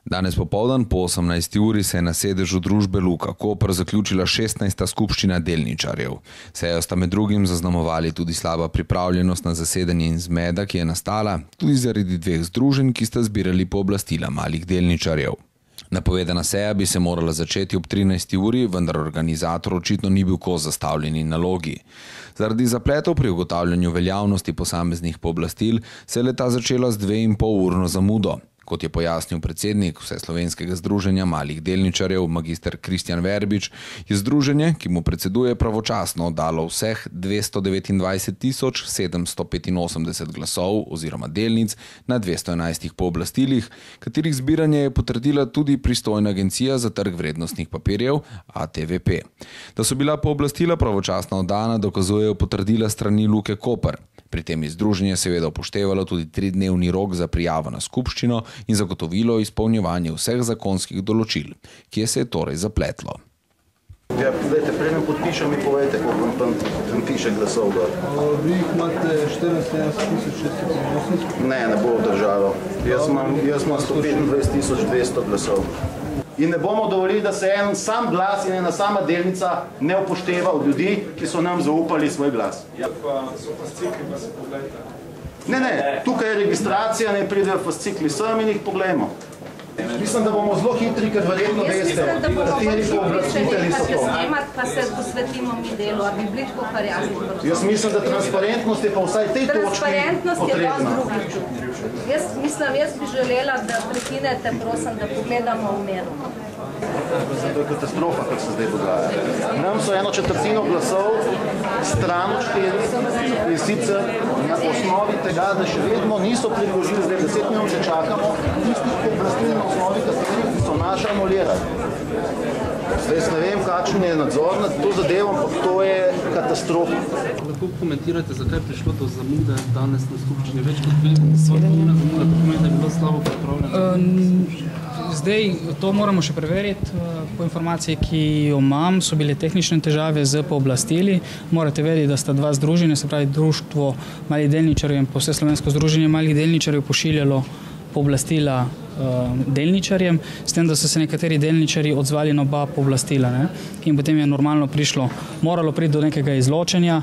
Danes popoldan po 18. uri se je na sedežu družbe Luka Koper zaključila 16. skupščina delničarjev. Sejo sta med drugim zaznamovali tudi slaba pripravljenost na zasedanje in zmeda, ki je nastala tudi zaradi dveh združenj, ki sta zbirali pooblastila malih delničarjev. Napovedana seja bi se morala začeti ob 13. uri, vendar organizator očitno ni bil kos zastavljeni nalogi. Zaradi zapletov pri ugotavljanju veljavnosti posameznih pooblastil se je le-ta začela z 2,5-urno zamudo. Kot je pojasnil predsednik Vseslovenskega združenja malih delničarjev, magister Kristjan Verbič, je združenje, ki mu predseduje, pravočasno oddalo vseh 229.785 glasov oziroma delnic na 211 pooblastilih, katerih zbiranje je potrdila tudi pristojna agencija za trg vrednostnih papirjev ATVP. Da so bila pooblastila pravočasno oddana, dokazujejo potrdila strani Luke Koper. Pri tem je združenje seveda upoštevalo tudi 3-dnevni rok za prijavo na skupščino in zagotovilo izpolnjevanje vseh zakonskih določil, ki je se torej zapletlo. Ja, dajte, preden podpišem, mi povejte, koliko vam piše glasov dol. Vi jih imate 14.680? Ne bo vdržalo. Jaz imam 125.200 glasov. In ne bomo dovolili, da se en sam glas in ena sama delnica ne upošteva od ljudi, ki so nam zaupali svoj glas. Ja, pa so fascikli, pa se pogledajte. Ne, tukaj je registracija, ne pridejo fascikli sem in jih poglejmo. Mislim, da bomo zelo hitri, ker verjetno veste, kateri pooblastitelji so to. Pa se posvetimo mi delu, a bi bili tako karjazni. Jaz mislim, da transparentnost je pa vsaj tej točki potrebna. Transparentnost je dosti drugič. Jaz bi želela, da prekinete, prosim, da pogledamo v meru. To je katastrofa, kar se zdaj dogaja. Nam so 1/4 glasov stran od 4 in sicer na osnovi tega, da še vedno niso predložili, zdaj 10 minut že čakamo, tistih pooblastil na osnovi katerih so naša anulirali. Zdaj ne vem, kakšen je nadzor nad to zadevo, ampak to je katastrofa. Lahko komentirate, zakaj je prišlo do zamude danes na skupščini? Več kot 2-urna zamuda, to pomeni, da je bilo slabo pripravljeno. Zdaj, to moramo še preveriti. Po informaciji, ki jo imam, so bile tehnične težave z pooblastili. Morate vedeti, da sta dva združenja, se pravi Društvo malih delničarjev in pa Vseslovensko združenje malih delničarjev pošiljalo pooblastila delničarjem, s tem, da so se nekateri delničarji odzvali na oba pooblastila. In potem je normalno moralo priti do nekega izločenja.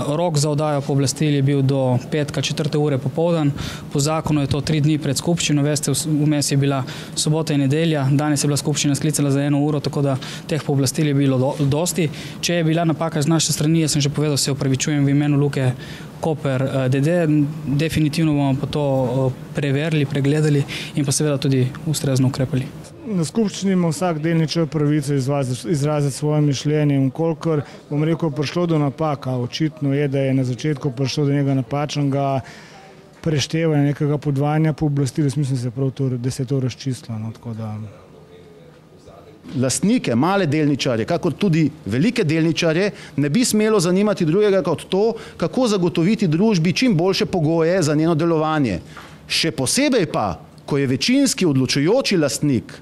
Rok za oddajo pooblastil je bil do petka 4. ure popoldan. Po zakonu je to 3 dni pred skupščino. Veste, vmes je bila sobota in nedelja, danes je bila skupščina sklicala za 1 uro, tako da teh pooblastil je bilo dosti. Če je bila napaka z naše strani, jaz sem že povedal, se opravičujem v imenu Luke Koper DD. Definitivno bomo pa to preverili, pregledali in pa seveda tudi ustrezno ukrepali. Na skupščini ima vsak delničar pravico izraziti svoje mišljenje. Kolikor, bom rekel, prišlo do napaka, očitno je, da je na začetku prišlo do njega napačnega preštevanja, nekega podvajanja pooblastil, mislim, da se je to razčistilo. Lastnike, male delničarje, kakor tudi velike delničarje, ne bi smelo zanimati drugega kot to, kako zagotoviti družbi čim boljše pogoje za njeno delovanje. Še posebej pa, ko je večinski odločujoči lastnik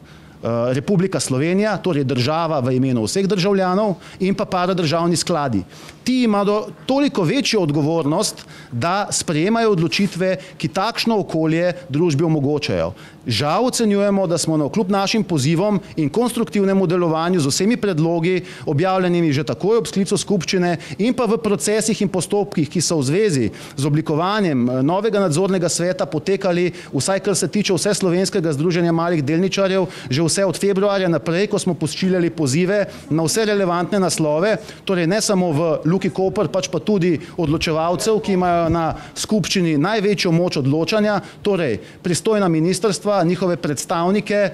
Republika Slovenija, torej država v imenu vseh državljanov in pa paradržavni skladi. Ti imajo toliko večjo odgovornost, da sprejemajo odločitve, ki takšno okolje družbi omogočajo. Žal ocenjujemo, da smo navkljub našim pozivom in konstruktivnemu delovanju z vsemi predlogi, objavljenimi že takoj ob sklicu skupščine in pa v procesih in postopkih, ki so v zvezi z oblikovanjem novega nadzornega sveta potekali, vsaj kar se tiče Vseslovenskega združenja malih delničarjev, že vse od februarja naprej, ko smo pošiljali pozive na vse relevantne naslove, torej ne samo v Luki Koper, pač pa tudi odločevalcev, ki imajo na skupščini največjo moč odločanja, torej pristojna ministrstva, njihove predstavnike,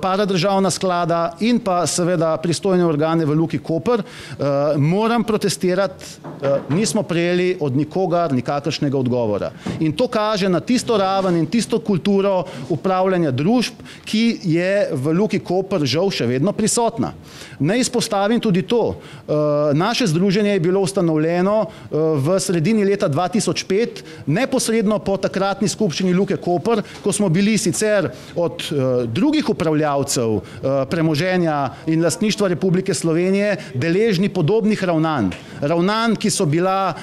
paradržavna sklada in pa seveda pristojne organe v Luki Koper. Moram protestirati, nismo prejeli od nikogar nikakršnega odgovora. In to kaže na tisto raven in tisto kulturo upravljanja družb, ki je v v Luki Koper žal še vedno prisotna. Naj izpostavim tudi to. Naše združenje je bilo ustanovljeno v sredini leta 2005, neposredno po takratni skupščini Luke Koper, ko smo bili sicer od drugih upravljavcev premoženja in lastništva Republike Slovenije deležni podobnih ravnanj. Ravnanj, ki so bila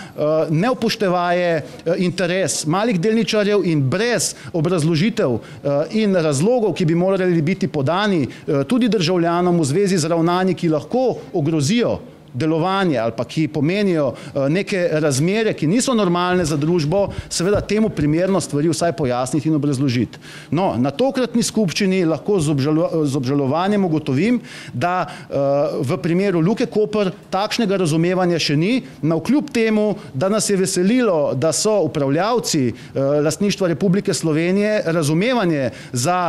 ne upoštevaje interes malih delničarjev in brez obrazložitev in razlogov, ki bi morali biti podani tudi državljanom v zvezi z ravnanji, ki lahko ogrozijo delovanje ali pa ki pomenijo neke razmere, ki niso normalne za družbo, seveda temu primerno stvari vsaj pojasniti in obrazložiti. No, na tokratni skupščini lahko z obžalovanjem ugotovim, da v primeru Luke Koper takšnega razumevanja še ni, navkljub temu, da nas je veselilo, da so upravljavci lastništva Republike Slovenije razumevanje za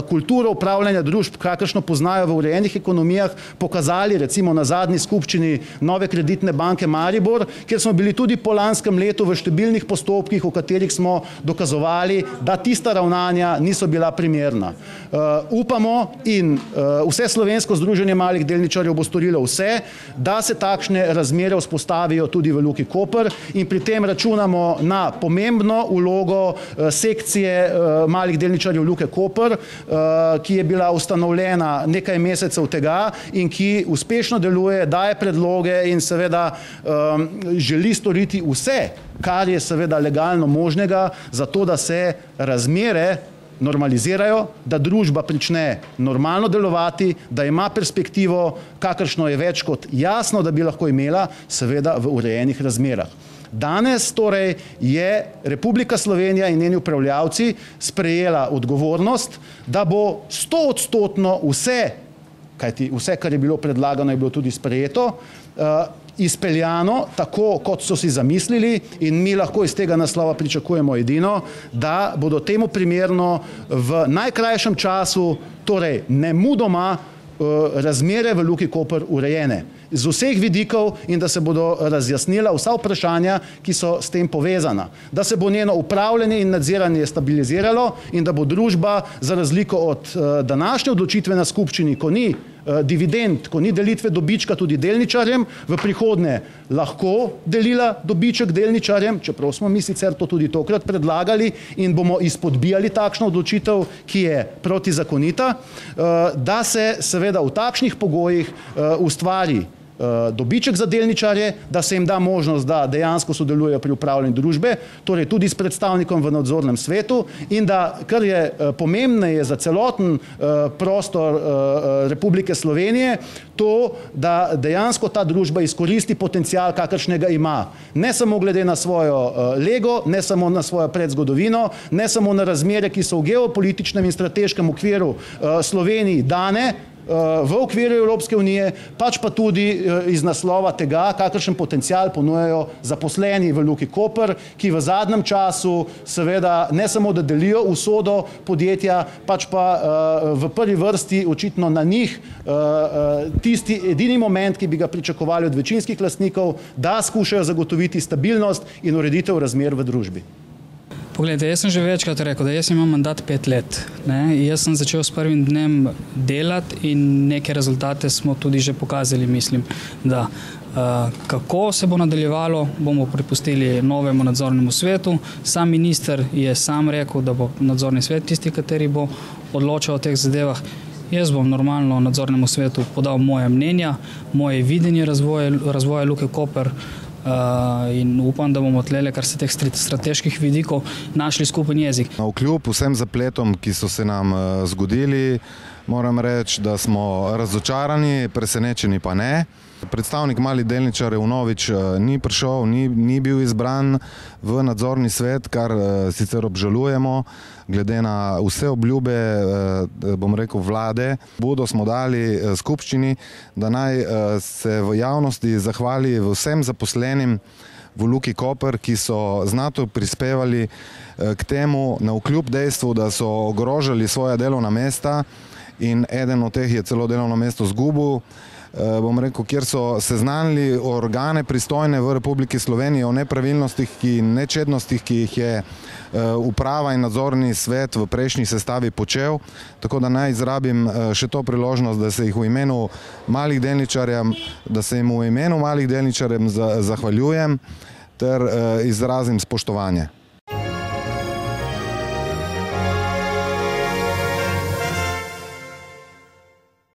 kulturo upravljanja družb, kakršno poznajo v urejenih ekonomijah, pokazali recimo na zadnji skupščini Nove kreditne banke Maribor, kjer smo bili tudi po lanskem letu v številnih postopkih, v katerih smo dokazovali, da tista ravnanja niso bila primerna. Upamo in vse slovensko združenje malih delničarjev bo storilo vse, da se takšne razmere vzpostavijo tudi v Luki Koper in pri tem računamo na pomembno vlogo sekcije malih delničarjev Luke Koper, ki je bila ustanovljena nekaj mesecev tega in ki uspešno deluje, daje predloge in seveda želi storiti vse, kar je seveda legalno možnega, zato da se razmere normalizirajo, da družba prične normalno delovati, da ima perspektivo, kakršno je več kot jasno, da bi lahko imela, seveda v urejenih razmerah. Danes torej je Republika Slovenija in njeni upravljavci sprejela odgovornost, da bo 100% vse, kajti vse, kar je bilo predlagano, je bilo tudi sprejeto, izpeljano tako, kot so si zamislili in mi lahko iz tega naslova pričakujemo edino, da bodo temu primerno v najkrajšem času, torej nemudoma, razmere v Luki Koper urejene z vseh vidikov in da se bodo razjasnila vsa vprašanja, ki so s tem povezana. Da se bo njeno upravljanje in nadziranje stabiliziralo in da bo družba za razliko od današnje odločitve na skupščini, ko ni dividend, ko ni delitve dobička tudi delničarjem, v prihodnje lahko delila dobiček delničarjem, čeprav smo mi sicer to tudi tokrat predlagali in bomo izpodbijali takšno odločitev, ki je protizakonita, da se seveda v takšnih pogojih ustvari dobiček za delničarje, da se jim da možnost, da dejansko sodelujejo pri upravljanju družbe, torej tudi s predstavnikom v nadzornem svetu in da, kar je pomembneje za celoten prostor Republike Slovenije, to, da dejansko ta družba izkoristi potencial, kakršnega ima. Ne samo glede na svojo lego, ne samo na svojo predzgodovino, ne samo na razmere, ki so v geopolitičnem in strateškem okviru Sloveniji dane, v okviru Evropske unije, pač pa tudi iz naslova tega, kakršen potencial ponujajo zaposleni v Luki Koper, ki v zadnjem času seveda ne samo, da delijo usodo podjetja, pač pa v prvi vrsti očitno na njih tisti edini moment, ki bi ga pričakovali od večinskih lastnikov, da skušajo zagotoviti stabilnost in ureditev razmer v družbi. Poglejte, jaz sem že večkrat rekel, da jaz imam mandat 5 let. Jaz sem začel s prvim dnem delati in neke rezultate smo tudi že pokazali, mislim, da kako se bo nadaljevalo, bomo prepustili novemu nadzornemu svetu. Sam minister je sam rekel, da bo nadzorni svet tisti, kateri bo odločal o teh zadevah. Jaz bom normalno nadzornemu svetu podal moje mnenja, moje videnje razvoja Luke Koper, in upam, da bomo tlele, kar se teh strateških vidikov, našli skupen jezik. Vkljub vsem zapletom, ki so se nam zgodili, moram reči, da smo razočarani, presenečeni pa ne. Predstavnik malih delničarjev vnovič ni prišel, ni bil izbran v nadzorni svet, kar sicer obžalujemo, glede na vse obljube, bom rekel, vlade. Budo smo dali skupščini, da naj se v javnosti zahvali vsem zaposlenim v Luki Koper, ki so znatno prispevali k temu, navkljub dejstvu, da so ogrožali svoja delovna mesta in eden od teh je celo delovno mesto izgubil. Bom rekel, kjer so seznanili organe pristojne v Republiki Sloveniji o nepravilnostih in nečednostih, ki jih je uprava in nadzorni svet v prejšnji sestavi počel. Tako da naj izrabim še to priložnost, da se jih v imenu malih delničarjem zahvaljujem ter izrazim spoštovanje.